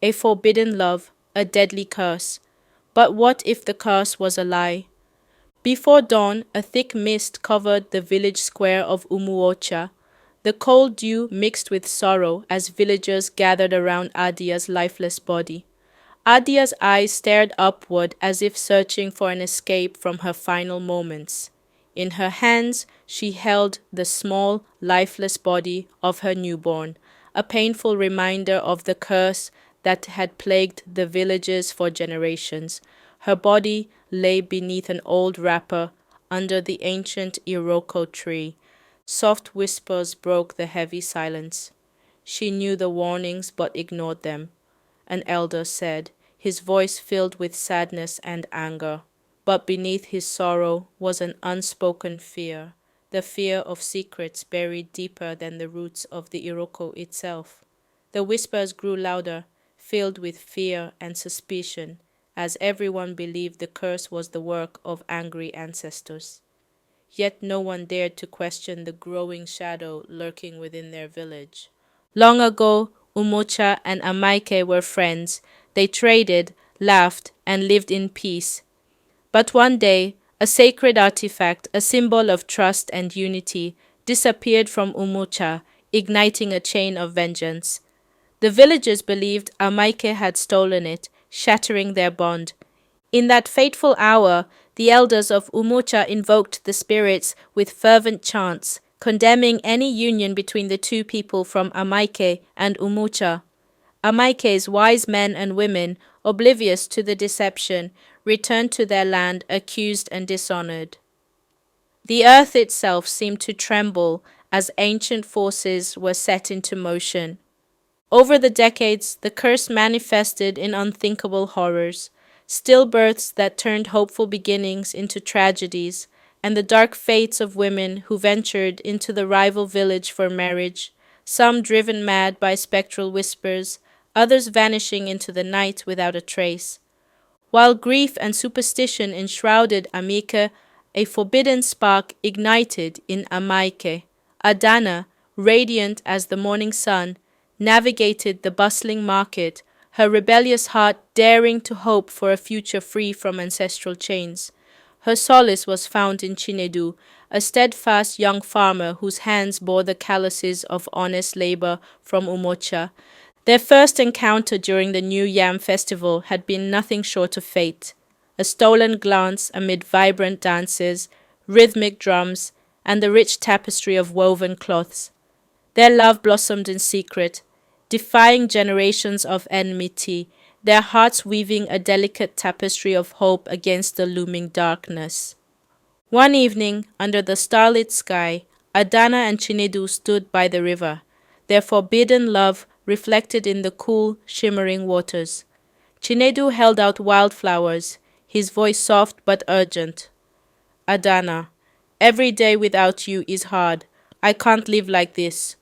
A forbidden love, a deadly curse. But what if the curse was a lie? Before dawn, a thick mist covered the village square of Umuocha. The cold dew mixed with sorrow as villagers gathered around Adia's lifeless body. Adia's eyes stared upward as if searching for an escape from her final moments. In her hands, she held the small, lifeless body of her newborn, a painful reminder of the curse that had plagued the villages for generations. Her body lay beneath an old wrapper under the ancient Iroko tree. Soft whispers broke the heavy silence. She knew the warnings but ignored them. An elder said, his voice filled with sadness and anger. But beneath his sorrow was an unspoken fear, the fear of secrets buried deeper than the roots of the Iroko itself. The whispers grew louder, filled with fear and suspicion, as everyone believed the curse was the work of angry ancestors. Yet no one dared to question the growing shadow lurking within their village. Long ago, Umuocha and Amaike were friends. They traded, laughed, and lived in peace. But one day, a sacred artifact, a symbol of trust and unity, disappeared from Umuocha, igniting a chain of vengeance. The villagers believed Amaike had stolen it, shattering their bond. In that fateful hour, the elders of Umuocha invoked the spirits with fervent chants, condemning any union between the two people from Amaike and Umuocha. Amaike's wise men and women, oblivious to the deception, returned to their land accused and dishonored. The earth itself seemed to tremble as ancient forces were set into motion. Over the decades, the curse manifested in unthinkable horrors, stillbirths that turned hopeful beginnings into tragedies, and the dark fates of women who ventured into the rival village for marriage, some driven mad by spectral whispers, others vanishing into the night without a trace. While grief and superstition enshrouded Amaike, a forbidden spark ignited in Amaike. Adanna, radiant as the morning sun, navigated the bustling market, her rebellious heart daring to hope for a future free from ancestral chains. Her solace was found in Chinedu, a steadfast young farmer whose hands bore the calluses of honest labor from Umuocha. Their first encounter during the New Yam festival had been nothing short of fate. A stolen glance amid vibrant dances, rhythmic drums, and the rich tapestry of woven cloths. Their love blossomed in secret, defying generations of enmity, their hearts weaving a delicate tapestry of hope against the looming darkness. One evening, under the starlit sky, Adanna and Chinedu stood by the river, their forbidden love reflected in the cool, shimmering waters. Chinedu held out wildflowers, his voice soft but urgent. Adanna, every day without you is hard. I can't live like this.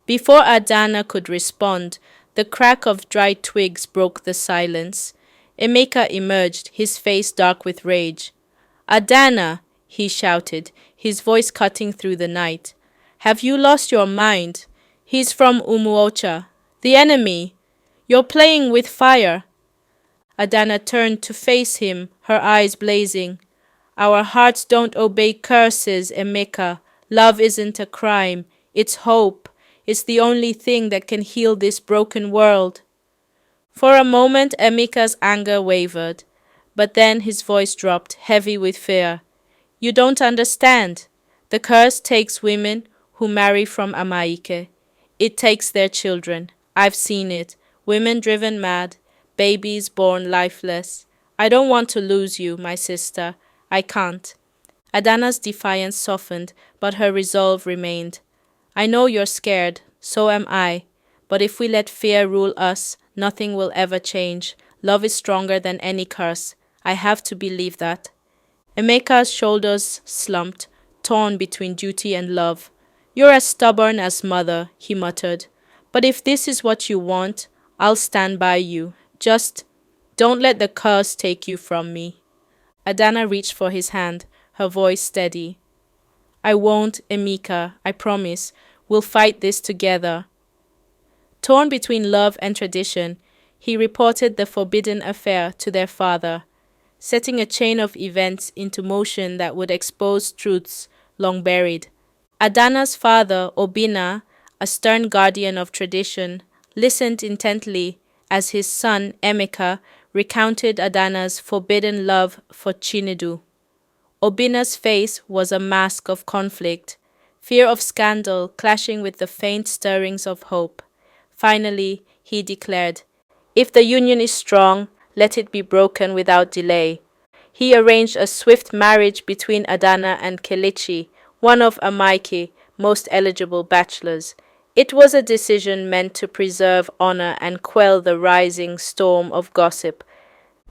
Before Adanna could respond, the crack of dried twigs broke the silence. Emeka emerged, his face dark with rage. Adanna, he shouted, his voice cutting through the night. Have you lost your mind? He's from Umuocha, the enemy. You're playing with fire. Adanna turned to face him, her eyes blazing. Our hearts don't obey curses, Emeka. Love isn't a crime. It's hope. It's the only thing that can heal this broken world. For a moment, Emeka's anger wavered, but then his voice dropped, heavy with fear. You don't understand. The curse takes women who marry from Amaike. It takes their children. I've seen it. Women driven mad, babies born lifeless. I don't want to lose you, my sister. I can't. Adanna's defiance softened, but her resolve remained. I know you're scared, so am I. But if we let fear rule us, nothing will ever change. Love is stronger than any curse. I have to believe that. Emeka's shoulders slumped, torn between duty and love. You're as stubborn as mother, he muttered. But if this is what you want, I'll stand by you. Just don't let the curse take you from me. Adanna reached for his hand, her voice steady. I won't, Emeka, I promise. We'll fight this together. Torn between love and tradition, he reported the forbidden affair to their father, setting a chain of events into motion that would expose truths long buried. Adanna's father, Obinna, a stern guardian of tradition, listened intently as his son, Emeka, recounted Adanna's forbidden love for Chinedu. Obinna's face was a mask of conflict, fear of scandal clashing with the faint stirrings of hope. Finally, he declared, "If the union is strong, let it be broken without delay." He arranged a swift marriage between Adanna and Kelechi, one of Amaike's most eligible bachelors. It was a decision meant to preserve honor and quell the rising storm of gossip.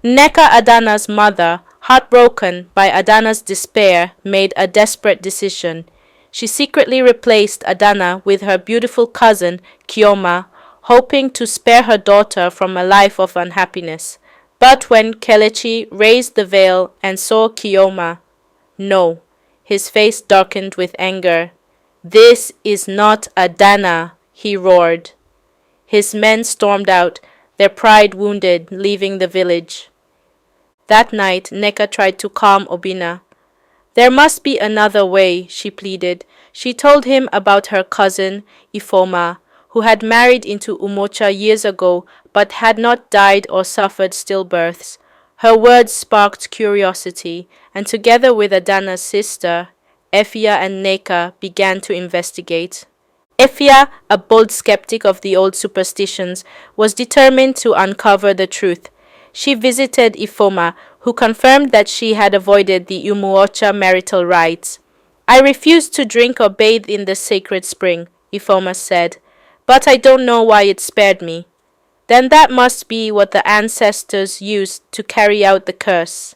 Nneka, Adanna's mother, heartbroken by Adanna's despair, made a desperate decision. She secretly replaced Adanna with her beautiful cousin, Chioma, hoping to spare her daughter from a life of unhappiness. But when Kelechi raised the veil and saw Chioma, no, his face darkened with anger. "This is not Adanna," he roared. His men stormed out, their pride wounded, leaving the village. That night, Nneka tried to calm Obinna. "There must be another way," she pleaded. She told him about her cousin, Ifoma, who had married into Umuocha years ago but had not died or suffered stillbirths. Her words sparked curiosity, and together with Adanna's sister, Efia and Nneka began to investigate. Efia, a bold skeptic of the old superstitions, was determined to uncover the truth. She visited Ifoma, who confirmed that she had avoided the Umuocha marital rites. "I refuse to drink or bathe in the sacred spring," Ifoma said, "but I don't know why it spared me." "Then that must be what the ancestors used to carry out the curse.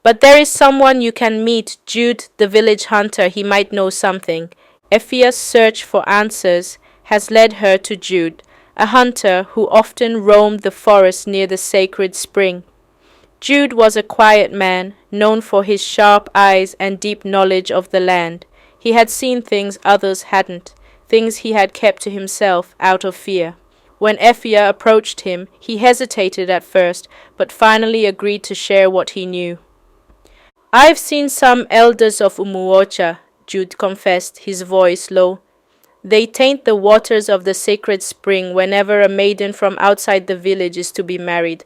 But there is someone you can meet, Jude, the village hunter. He might know something." Efia's search for answers has led her to Jude, a hunter who often roamed the forest near the sacred spring. Jude was a quiet man, known for his sharp eyes and deep knowledge of the land. He had seen things others hadn't, things he had kept to himself out of fear. When Efia approached him, he hesitated at first, but finally agreed to share what he knew. "I've seen some elders of Umuocha," Jude confessed, his voice low. "They taint the waters of the sacred spring whenever a maiden from outside the village is to be married.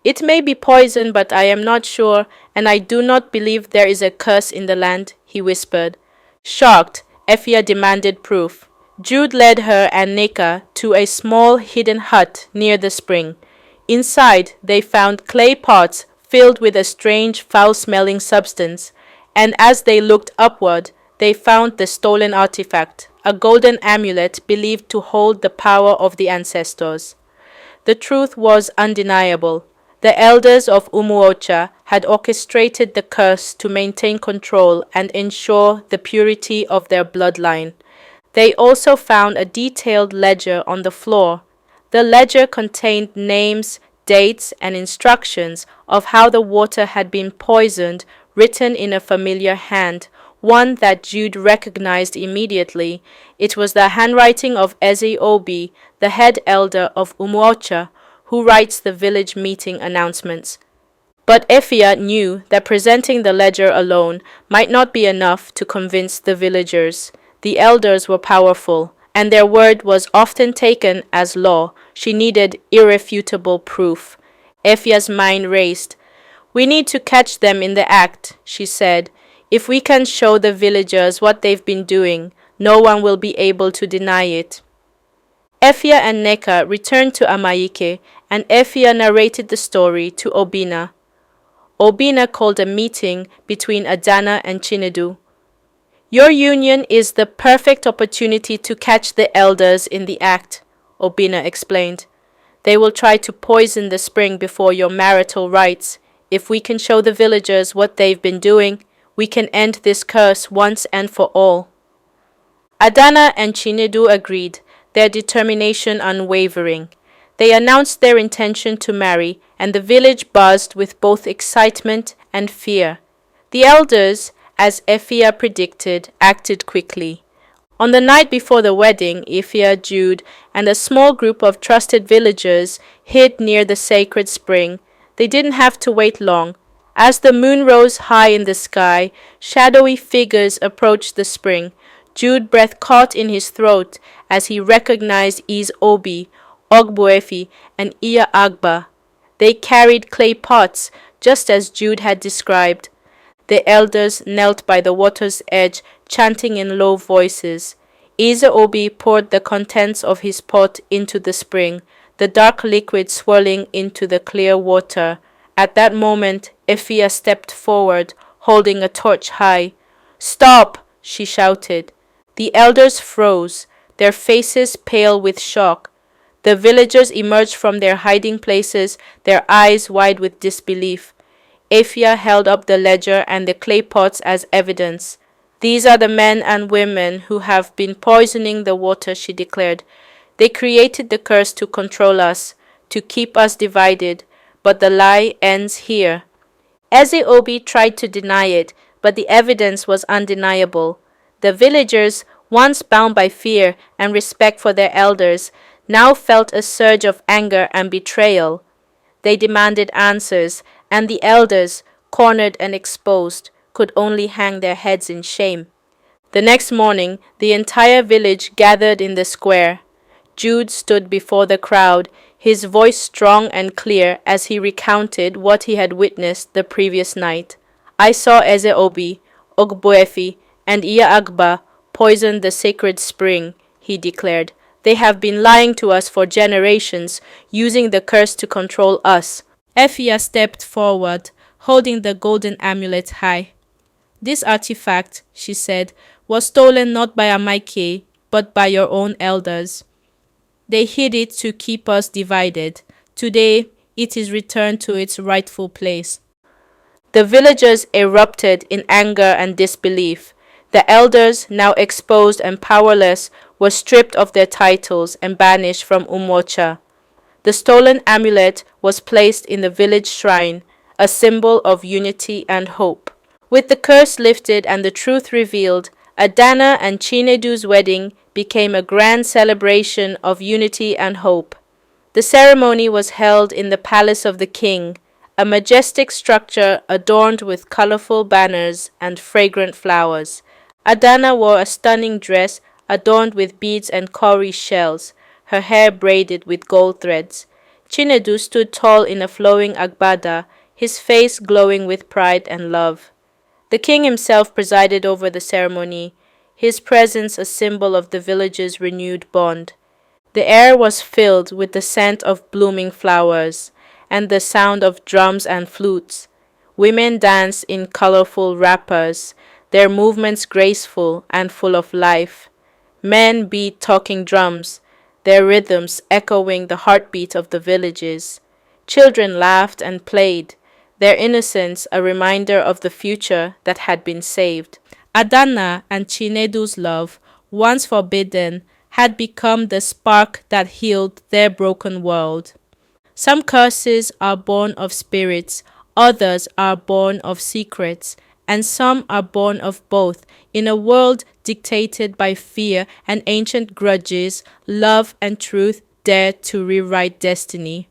It may be poison, but I am not sure, and I do not believe there is a curse in the land," he whispered. Shocked, Efia demanded proof. Jude led her and Nneka to a small hidden hut near the spring. Inside, they found clay pots filled with a strange, foul-smelling substance, and as they looked upward, they found the stolen artifact, a golden amulet believed to hold the power of the ancestors. The truth was undeniable. The elders of Umuocha had orchestrated the curse to maintain control and ensure the purity of their bloodline. They also found a detailed ledger on the floor. The ledger contained names, dates, and instructions of how the water had been poisoned, written in a familiar hand, one that Jude recognized immediately. It was the handwriting of Eze Obi, the head elder of Umuocha, who writes the village meeting announcements. But Efia knew that presenting the ledger alone might not be enough to convince the villagers. The elders were powerful, and their word was often taken as law. She needed irrefutable proof. Efia's mind raced. "We need to catch them in the act," she said. "If we can show the villagers what they've been doing, no one will be able to deny it." Efia and Nneka returned to Amaike, and Efia narrated the story to Obinna. Obinna called a meeting between Adanna and Chinedu. "Your union is the perfect opportunity to catch the elders in the act," Obinna explained. "They will try to poison the spring before your marital rites. If we can show the villagers what they've been doing, we can end this curse once and for all." Adanna and Chinedu agreed, their determination unwavering. They announced their intention to marry, and the village buzzed with both excitement and fear. The elders, as Efia predicted, acted quickly. On the night before the wedding, Efia, Jude, and a small group of trusted villagers hid near the sacred spring. They didn't have to wait long. As the moon rose high in the sky, shadowy figures approached the spring. Jude's breath caught in his throat as he recognized Is Obi, Ogbuefi, and Iya Agba. They carried clay pots, just as Jude had described. The elders knelt by the water's edge, chanting in low voices. Obi poured the contents of his pot into the spring, the dark liquid swirling into the clear water. At that moment, Efia stepped forward, holding a torch high. "Stop!" she shouted. The elders froze, their faces pale with shock. The villagers emerged from their hiding places, their eyes wide with disbelief. Efia held up the ledger and the clay pots as evidence. "These are the men and women who have been poisoning the water," she declared. "They created the curse to control us, to keep us divided, but the lie ends here." Obi tried to deny it, but the evidence was undeniable. The villagers, once bound by fear and respect for their elders, now felt a surge of anger and betrayal. They demanded answers, and the elders, cornered and exposed, could only hang their heads in shame. The next morning, the entire village gathered in the square. Jude stood before the crowd, his voice strong and clear as he recounted what he had witnessed the previous night. "I saw Obi, Ogbuefi, and Iya Agba poison the sacred spring," he declared. "They have been lying to us for generations, using the curse to control us." Efia stepped forward, holding the golden amulet high. "This artifact," she said, "was stolen not by Amaike, but by your own elders. They hid it to keep us divided. Today, it is returned to its rightful place." The villagers erupted in anger and disbelief. The elders, now exposed and powerless, were stripped of their titles and banished from Umuocha. The stolen amulet was placed in the village shrine, a symbol of unity and hope. With the curse lifted and the truth revealed, Adanna and Chinedu's wedding became a grand celebration of unity and hope. The ceremony was held in the palace of the king, a majestic structure adorned with colorful banners and fragrant flowers. Adanna wore a stunning dress adorned with beads and cowrie shells, her hair braided with gold threads. Chinedu stood tall in a flowing agbada, his face glowing with pride and love. The king himself presided over the ceremony, his presence a symbol of the village's renewed bond. The air was filled with the scent of blooming flowers and the sound of drums and flutes. Women danced in colorful wrappers, their movements graceful and full of life. Men beat talking drums, their rhythms echoing the heartbeat of the villages. Children laughed and played, their innocence a reminder of the future that had been saved. Adanna and Chinedu's love, once forbidden, had become the spark that healed their broken world. Some curses are born of spirits, others are born of secrets, and some are born of both. In a world dictated by fear and ancient grudges, love and truth dare to rewrite destiny.